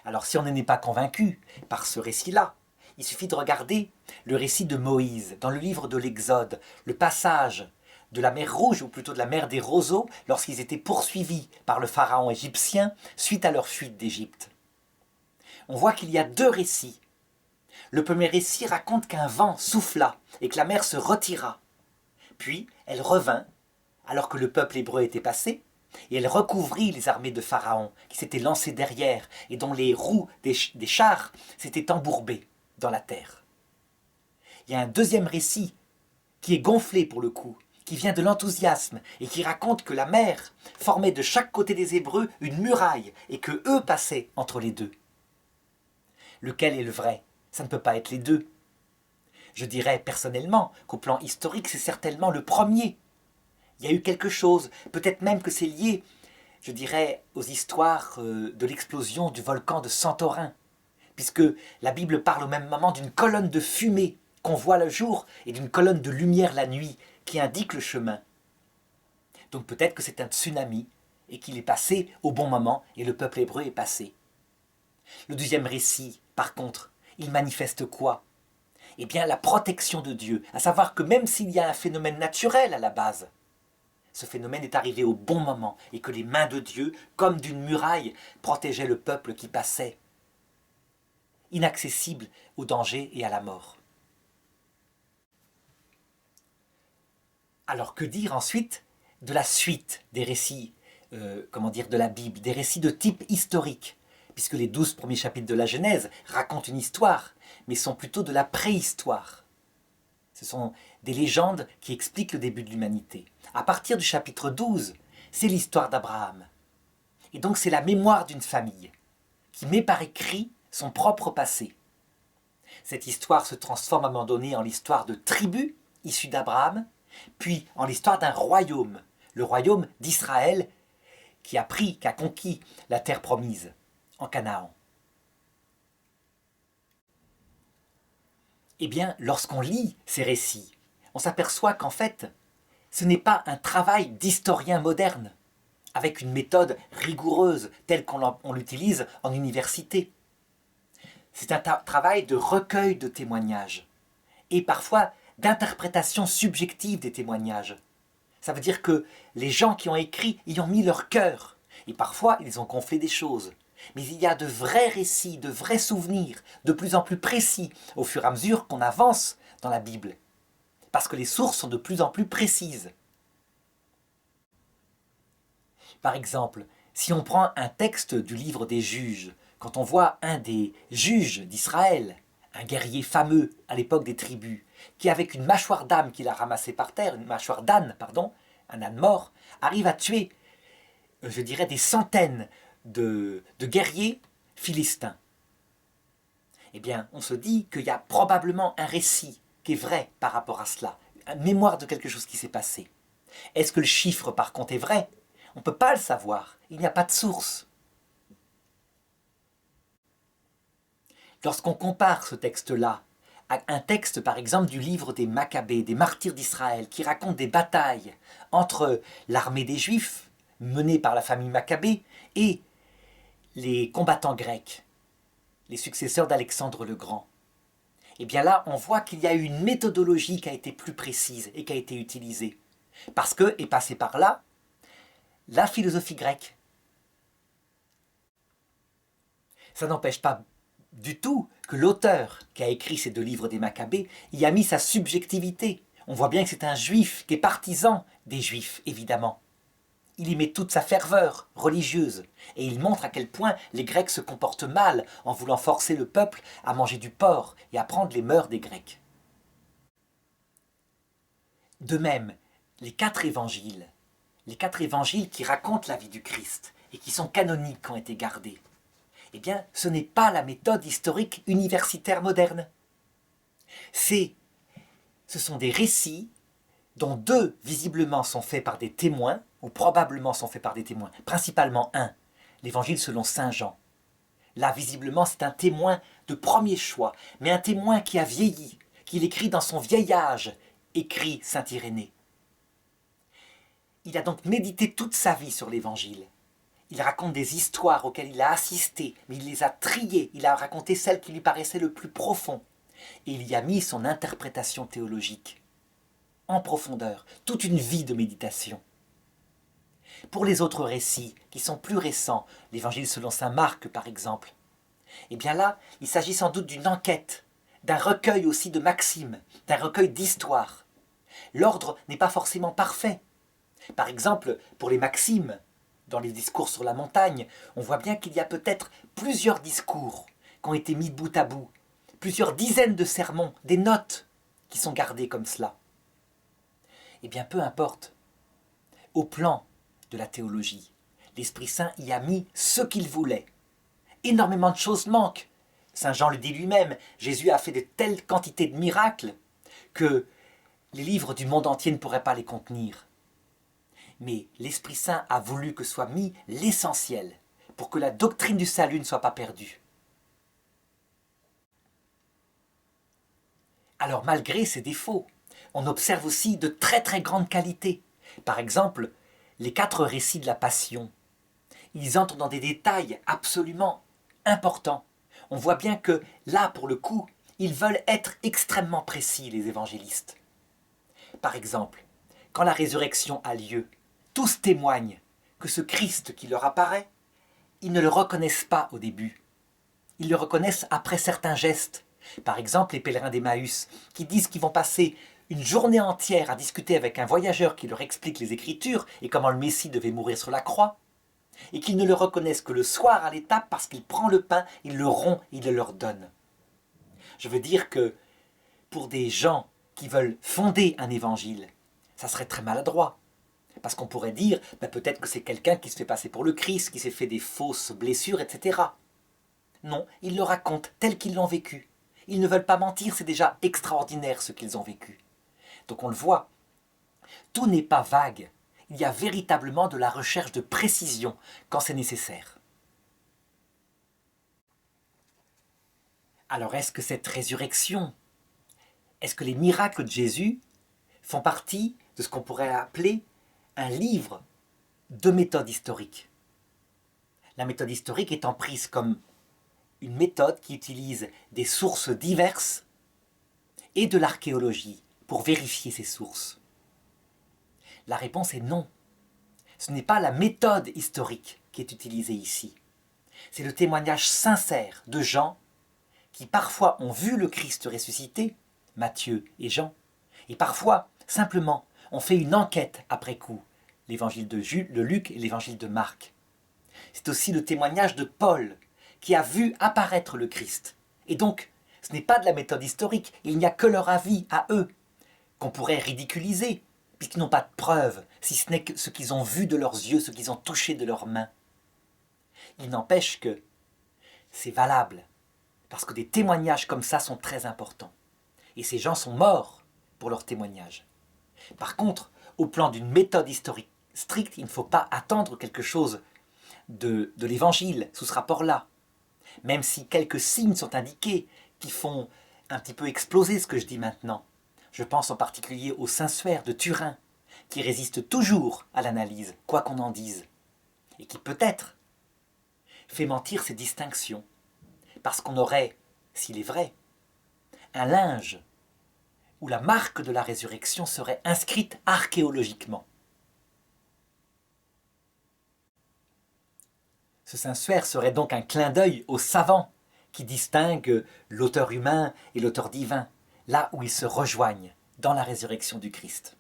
S1: Alors si on n'en est pas convaincu par ce récit-là, il suffit de regarder le récit de Moïse dans le livre de l'Exode, le passage de la mer Rouge, ou plutôt de la mer des roseaux, lorsqu'ils étaient poursuivis par le pharaon égyptien suite à leur fuite d'Égypte. On voit qu'il y a 2 récits. Le premier récit raconte qu'un vent souffla et que la mer se retira. Puis elle revint, alors que le peuple hébreu était passé, et elle recouvrit les armées de Pharaon, qui s'étaient lancées derrière, et dont les roues des chars s'étaient embourbées dans la terre. Il y a un deuxième récit, qui est gonflé pour le coup, qui vient de l'enthousiasme, et qui raconte que la mer formait de chaque côté des Hébreux une muraille, et que eux passaient entre les deux. Lequel est le vrai? Ça ne peut pas être les deux. Je dirais personnellement qu'au plan historique, c'est certainement le premier. Il y a eu quelque chose, peut-être même que c'est lié, je dirais, aux histoires de l'explosion du volcan de Santorin, puisque la Bible parle au même moment d'une colonne de fumée qu'on voit le jour et d'une colonne de lumière la nuit qui indique le chemin. Donc peut-être que c'est un tsunami et qu'il est passé au bon moment et le peuple hébreu est passé. Le deuxième récit, par contre, il manifeste quoi? Eh bien la protection de Dieu, à savoir que même s'il y a un phénomène naturel à la base, ce phénomène est arrivé au bon moment et que les mains de Dieu, comme d'une muraille, protégeaient le peuple qui passait, inaccessible au danger et à la mort. Alors que dire ensuite de la suite des récits, de la Bible, des récits de type historique, puisque les 12 premiers chapitres de la Genèse racontent une histoire, mais sont plutôt de la préhistoire. Ce sont des légendes qui expliquent le début de l'humanité. À partir du chapitre 12, c'est l'histoire d'Abraham. Et donc c'est la mémoire d'une famille qui met par écrit son propre passé. Cette histoire se transforme à un moment donné en l'histoire de tribus issues d'Abraham, puis en l'histoire d'un royaume, le royaume d'Israël, qui a conquis la terre promise en Canaan. Eh bien, lorsqu'on lit ces récits, on s'aperçoit qu'en fait, ce n'est pas un travail d'historien moderne, avec une méthode rigoureuse telle qu'on l'utilise en université. C'est un travail de recueil de témoignages, et parfois d'interprétation subjective des témoignages. Ça veut dire que les gens qui ont écrit y ont mis leur cœur, et parfois ils ont gonflé des choses. Mais il y a de vrais récits, de vrais souvenirs, de plus en plus précis, au fur et à mesure qu'on avance dans la Bible. Parce que les sources sont de plus en plus précises. Par exemple, si on prend un texte du livre des Juges, quand on voit un des juges d'Israël, un guerrier fameux à l'époque des tribus, qui avec une mâchoire d'âne qu'il a ramassée par terre, un âne mort, arrive à tuer, je dirais, des centaines de guerriers philistins. Eh bien, on se dit qu'il y a probablement un récit qui est vrai par rapport à cela, une mémoire de quelque chose qui s'est passé. Est-ce que le chiffre, par contre, est vrai? On ne peut pas le savoir, il n'y a pas de source. Lorsqu'on compare ce texte-là à un texte, par exemple, du livre des Maccabées, des martyrs d'Israël, qui raconte des batailles entre l'armée des Juifs, menée par la famille Maccabée, et les combattants grecs, les successeurs d'Alexandre le Grand, eh bien là, on voit qu'il y a eu une méthodologie qui a été plus précise et qui a été utilisée. Parce que est passée par là la philosophie grecque. Ça n'empêche pas du tout que l'auteur qui a écrit ces deux livres des Maccabées y a mis sa subjectivité. On voit bien que c'est un juif qui est partisan des juifs, évidemment. Il y met toute sa ferveur religieuse et il montre à quel point les Grecs se comportent mal en voulant forcer le peuple à manger du porc et à prendre les mœurs des Grecs. De même, les quatre évangiles qui racontent la vie du Christ et qui sont canoniques, ont été gardés, eh bien, ce n'est pas la méthode historique universitaire moderne. Ce sont des récits dont deux, visiblement, sont faits par des témoins, ou probablement sont faits par des témoins, principalement un, l'évangile selon saint Jean. Là, visiblement, c'est un témoin de premier choix, mais un témoin qui a vieilli, qu'il écrit dans son vieil âge, écrit saint Irénée. Il a donc médité toute sa vie sur l'évangile. Il raconte des histoires auxquelles il a assisté, mais il les a triées, il a raconté celles qui lui paraissaient le plus profond. Et il y a mis son interprétation théologique, en profondeur, toute une vie de méditation. Pour les autres récits, qui sont plus récents, l'évangile selon saint Marc par exemple, eh bien là, il s'agit sans doute d'une enquête, d'un recueil aussi de maximes, d'un recueil d'histoires. L'ordre n'est pas forcément parfait. Par exemple, pour les maximes, dans les discours sur la montagne, on voit bien qu'il y a peut-être plusieurs discours qui ont été mis bout à bout, plusieurs dizaines de sermons, des notes qui sont gardées comme cela. Eh bien, peu importe. Au plan de la théologie, l'Esprit Saint y a mis ce qu'il voulait. Énormément de choses manquent. Saint Jean le dit lui-même, Jésus a fait de telles quantités de miracles que les livres du monde entier ne pourraient pas les contenir. Mais l'Esprit Saint a voulu que soit mis l'essentiel pour que la doctrine du salut ne soit pas perdue. Alors malgré ces défauts, on observe aussi de très très grandes qualités. Par exemple, les 4 récits de la Passion. Ils entrent dans des détails absolument importants. On voit bien que là, pour le coup, ils veulent être extrêmement précis, les évangélistes. Par exemple, quand la résurrection a lieu, tous témoignent que ce Christ qui leur apparaît, ils ne le reconnaissent pas au début. Ils le reconnaissent après certains gestes. Par exemple, les pèlerins d'Emmaüs, qui disent qu'ils vont passer une journée entière à discuter avec un voyageur qui leur explique les Écritures et comment le Messie devait mourir sur la croix, et qu'ils ne le reconnaissent que le soir à l'étape parce qu'il prend le pain, il le rompt, il le leur donne. Je veux dire que pour des gens qui veulent fonder un évangile, ça serait très maladroit. Parce qu'on pourrait dire, peut-être que c'est quelqu'un qui se fait passer pour le Christ, qui s'est fait des fausses blessures, etc. Non, ils le racontent tel qu'ils l'ont vécu. Ils ne veulent pas mentir, c'est déjà extraordinaire ce qu'ils ont vécu. Donc on le voit, tout n'est pas vague. Il y a véritablement de la recherche de précision quand c'est nécessaire. Alors est-ce que cette résurrection, est-ce que les miracles de Jésus font partie de ce qu'on pourrait appeler un livre de méthode historique? La méthode historique étant prise comme une méthode qui utilise des sources diverses et de l'archéologie pour vérifier ces sources. La réponse est non. Ce n'est pas la méthode historique qui est utilisée ici. C'est le témoignage sincère de gens qui parfois ont vu le Christ ressuscité, Matthieu et Jean, et parfois, simplement, ont fait une enquête après coup, l'évangile de Luc et l'évangile de Marc. C'est aussi le témoignage de Paul, qui a vu apparaître le Christ. Et donc, ce n'est pas de la méthode historique, il n'y a que leur avis à eux, qu'on pourrait ridiculiser, puisqu'ils n'ont pas de preuves, si ce n'est que ce qu'ils ont vu de leurs yeux, ce qu'ils ont touché de leurs mains. Il n'empêche que c'est valable, parce que des témoignages comme ça sont très importants. Et ces gens sont morts pour leurs témoignages. Par contre, au plan d'une méthode historique stricte, il ne faut pas attendre quelque chose de l'évangile sous ce rapport-là. Même si quelques signes sont indiqués qui font un petit peu exploser ce que je dis maintenant. Je pense en particulier au Saint-Suaire de Turin, qui résiste toujours à l'analyse, quoi qu'on en dise, et qui peut-être fait mentir ces distinctions, parce qu'on aurait, s'il est vrai, un linge où la marque de la résurrection serait inscrite archéologiquement. Ce Saint-Suaire serait donc un clin d'œil aux savants qui distinguent l'auteur humain et l'auteur divin, là où ils se rejoignent dans la résurrection du Christ.